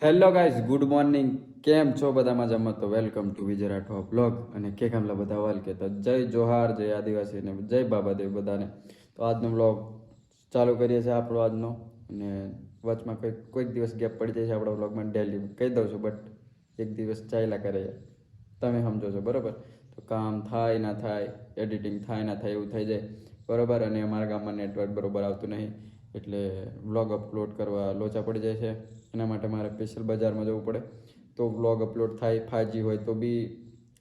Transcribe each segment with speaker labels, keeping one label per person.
Speaker 1: Hello guys, good morning. કેમ છો બધા મજામાં? તો welcome to Vijay Rathwa blog. અને કે કામલા બધા વાલ કહેતા જય જોહાર, જય આદિવાસી અને જય બાબાદેવ બધાને. તો આજનો બ્લોગ ચાલુ કરીએ છીએ આપણો આજનો. અને વચમાં કોઈક દિવસ ગેપ પડી જાય છે આપણા બ્લોગમાં. ડેલી કહી દઉં છું, બટ એક દિવસ ચાલ્યા કરે, તમે સમજો છો બરાબર. તો કામ થાય ના થાય, એડિટિંગ થાય ના થાય એવું થઈ જાય બરાબર. અને અમારા ગામમાં નેટવર્ક બરાબર આવતું નહીં, એટલે વ્લોગ અપલોડ કરવા લોચા પડી જાય છે. એના માટે મારે સ્પેશિયલ બજારમાં જવું પડે તો વ્લોગ અપલોડ થાય. 5G હોય તો બી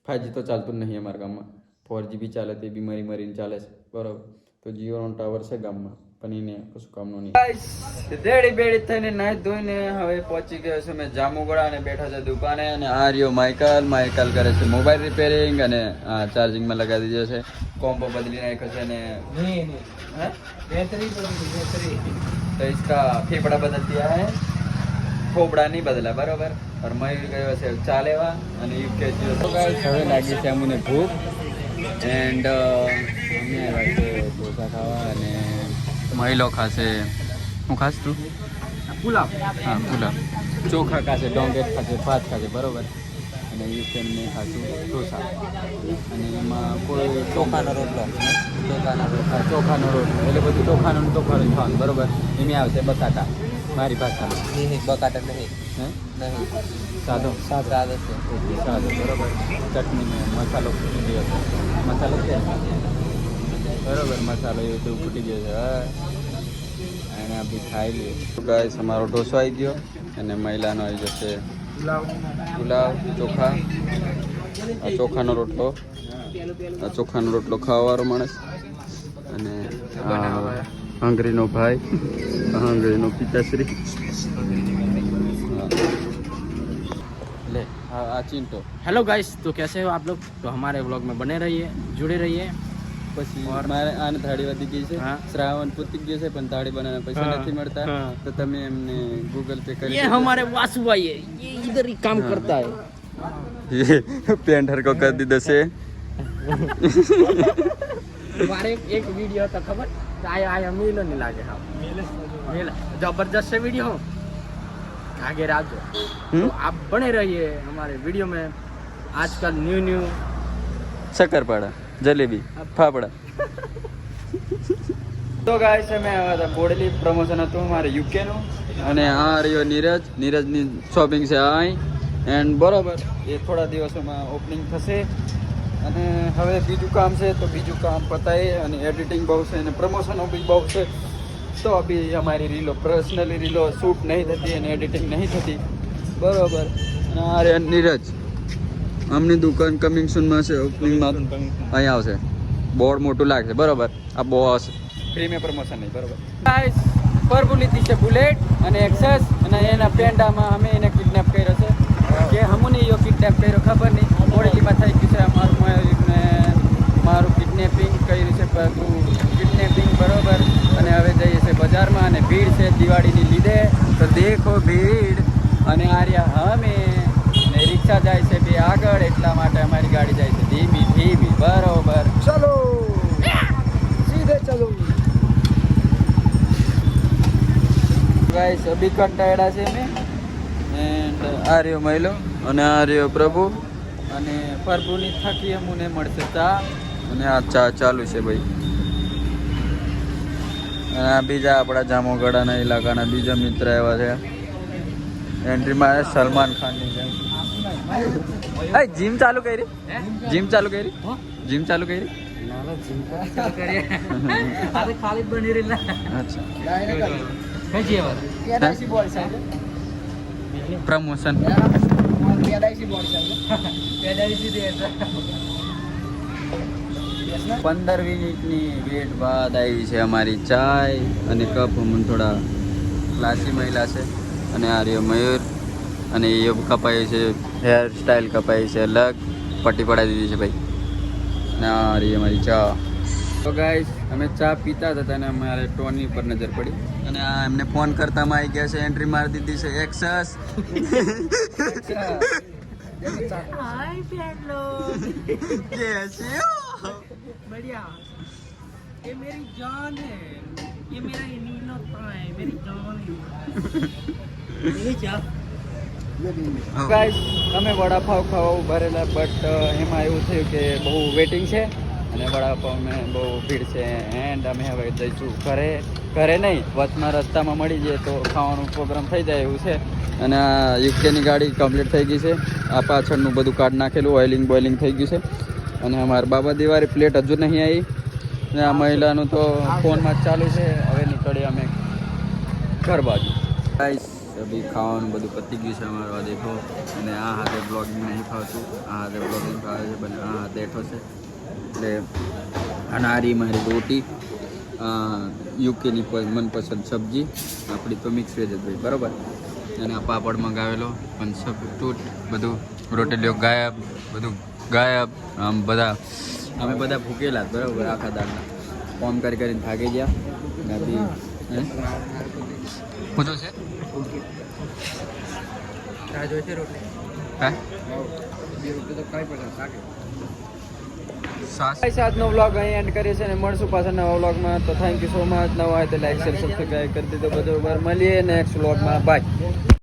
Speaker 1: 5G તો ચાલતું જ નહીં અમારા ગામમાં. 4G બી ચાલે તે બી મરીને ચાલે છે બરાબર. તો જીઓનો ટાવર છે ગામમાં, પણ એને કશું કામનું નહીં. રેડી બેડી થઈને નાહી ધોઈને હવે પહોંચી ગયો છું મેં જામુગડા અને બેઠા છે દુકાને. અને આ રહ્યો માઇકલ કરે છે મોબાઈલ રિપેરિંગ અને ચાર્જિંગમાં લગાવી દીધો છે. કોમ્બો બદલી નાખ્યો છે ને तो इसका फेफड़ा बदल दिया है, खोपड़ा नहीं बदला बराबर. और મયુર ગયો છે ચાલેવા અને યુકે તો ગાઈસ હવે લાગી છે અમને ભૂખ. એન્ડ અમે આવ્યા છે ઢોસા ખાવા અને મહિલો ખાશે. શું ખાસ તું? પુલાવ. હા પુલાવ. ચોખા ખાશે, ડોંગેટ ખાશે, ભાત ખાશે બરાબર. અને યુકે મેં ખાશું ઢોસા. અને એમાં કોઈ ચોખાનો રોટલો ચોખાનો રોટલો એટલે બધું ચોખાનું ખાવાનું બરાબર. એમાં આવશે બટાટા મારી ભાષામાં. બટાટા નહીં સાદો સાદો છે. ઓકે સાદો બરાબર. ચટણી મસાલો ફૂટી ગયો છે. મસાલો છે બરાબર. મસાલો એ બધું ફૂટી ગયો છે. એને આપી ખાઈ લઈએ. ગાઈસ અમારો ઢોસો આવી ગયો અને મહિલાનો આવી જશે પુલાવ, ચોખા, ચોખાનો રોટલો. ચોખાનો રોટલો ખાવાવાળો માણસ. અને હંગરીનો ભાઈ, હંગરીનો પિતાશ્રી. ले चिंटो.
Speaker 2: हेलो गाइस, तो कैसे हो आप लोग? तो हमारे व्लॉग में बने रहिए, जुड़े रहिए.
Speaker 1: પછી મારે આને થાળી વધી ગઈ છે. શ્રાવણ પૂતી ગયો છે પણ થાળી બનાવવાના પૈસા નથી મળતા. તો તમે એમને ગૂગલ पे કરી
Speaker 2: ये हमारे वासु भाई है, ये इधर ही काम करता है.
Speaker 1: ये पेंटर को कर दी दसे.
Speaker 2: हमारे एक वीडियो था खबर आया मेलो नहीं लागे. हाँ मेला जबरदस्त से वीडियो हो आगे राजो. तो आप बने रहिए हमारे वीडियो में. आजकल न्यू
Speaker 1: શક્કરપાડા, જલેબી, ફાફડા. તો ગાઈસ અમે આવ્યા હતા બોડેલી. પ્રમોશન હતું મારે યુકેનું. અને આ રહ્યો નીરજની શોપિંગ છે અહીં. એન્ડ બરોબર એ થોડા દિવસોમાં ઓપનિંગ થશે. અને હવે બીજું કામ છે તો બીજું કામ પતાય. અને એડિટિંગ બહુ છે અને પ્રમોશનો બી બહુ છે. તો અભી અમારી રીલો પર્સનલી રીલો શૂટ નહીં થતી અને એડિટિંગ નહીં થતી બરોબર. અને આ રે નીરજ, આમની દુકાન કમિંગ સૂનમાં છે. ઓપનિંગમાં અહીં આવશે. બોર્ડ મોટું લાગશે બરોબર. આ બહુ આવશે. ફ્રી મેં પ્રમોશન નહીં બરોબર. ગાઈસ પરબુ લીધી છે બુલેટ અને એક્સેસ. અને એના પેન્ડામાં અમે એને કિડનેપ કર્યો છે. કે હમુને યો કિડનેપ કર્યો ખબર નહીં. બોડેલીમાં થઈ ગયું છે મારું કિડનેપિંગ કર્યું છે કિડનેપિંગ બરોબર. અને હવે જઈએ છે બજારમાં. અને ભીડ છે દિવાળીની લીધે. તો દેખો ભીડ. અને આર્યા અમે ને રિક્ષા જાય છે બે આગળ, એટલા માટે અમારી ગાડી જાય છે ધીમી બરોબર. ચલો સીધે ચલો. ગાઈસ અભી કંટાળ્યા છે અમે. એન્ડ આ રહ્યો મહિલો અને આ રહ્યો પ્રભુ. અને પ્રભુની થાકી અમને મળશે ચા. અને આ ચા ચાલુ છે ભાઈ. અને આ બીજા આપણા જામોગડાના ઇલાકાના બીજા મિત્ર એવા છે. એન્ટ્રીમાં સલમાન ખાનની જેમ. જીમ ચાલુ કરી.
Speaker 2: खाली बनी रही.
Speaker 1: પ્રમોશન 15 મિનિટની વેટ બાદ આવી છે અમારી ચાય અને કપ. અમને થોડા ક્લાસી મહિલા છે. અને આ રહ્યો મયુર. અને એ કપાઈ છે, હેર સ્ટાઈલ કપાઈ છે અલગ, પટ્ટી પડાવી દીધી છે ભાઈ. અને આ રહી અમારી ચા. તો ગાઈસ અમે ચા પીતા હતા અને અમારે ટોની પર નજર પડી. અને આ એમને ફોન કરતામાં આવી ગયા છે. એન્ટ્રી મારી દીધી છે એક્સેસ.
Speaker 2: हाय फ्रेंडो,
Speaker 1: कैसे हो?
Speaker 2: बढ़िया. ये मेरी जान है, ये मेरा नीलोत्पा है, मेरी जान है. ये क्या
Speaker 1: ગાઈસ અમે વડાપાવ ખાવા ઉભા રહેલા બટ એમાં એવું થયું કે બહુ વેટિંગ છે અને વડાપાવમાં બહુ ભીડ છે એન્ડ અમે હવે જઈશું ઘરે નહીં વચમાં રસ્તામાં મળી જઈએ તો ખાવાનો પ્રોગ્રામ થઈ જાય એવું છે. અને આ યુકેની ગાડી કમ્પ્લીટ થઈ ગઈ છે. આ પાછળનું બધું કાર્ડ નાખેલું ઓઇલિંગ બોઇલિંગ થઈ ગયું છે. અને અમારા બાબા દિવાળી પ્લેટ હજુ નહીં આવી ને આ મહિલાનું તો ફોનમાં જ ચાલુ છે. હવે નીકળીએ અમે ઘર બાજુ. ગાઈસ અભી ખાવાનું બધું પતી ગયું છે અમારું. આ દેખો અને આ હાથે બ્લોગિંગ નહીં ફાવતું, આ હાથે બ્લોગિંગ ફાવે છે બને આ હાથે બેઠો છે એટલે અનારી મારી રોટી યુકેની મનપસંદ સબ્જી આપણી તો મિક્સ વેજ જ ભાઈ બરાબર. અને આ પાપડ મંગાવેલો પણ સબ તૂટ બધું રોટેલીઓ ગાયબ બધું ગાયબ. આમ બધા અમે બધા ભૂકેલા જ બરાબર આખા દાડના ફોન કરીને થાકી ગયા. બી પૂછો છે આજનો વ્લોગ અહીં એન્ડ કરીએ છીએ અને મળશું પાછા નવા વ્લોગમાં. તો થેન્ક યુ સો મચ. નવા હોય તો લાઈક શેર સબસ્ક્રાઈબ કરી દીધો બધું. મળીએ નેક્સ્ટ વ્લોગમાં. બાય.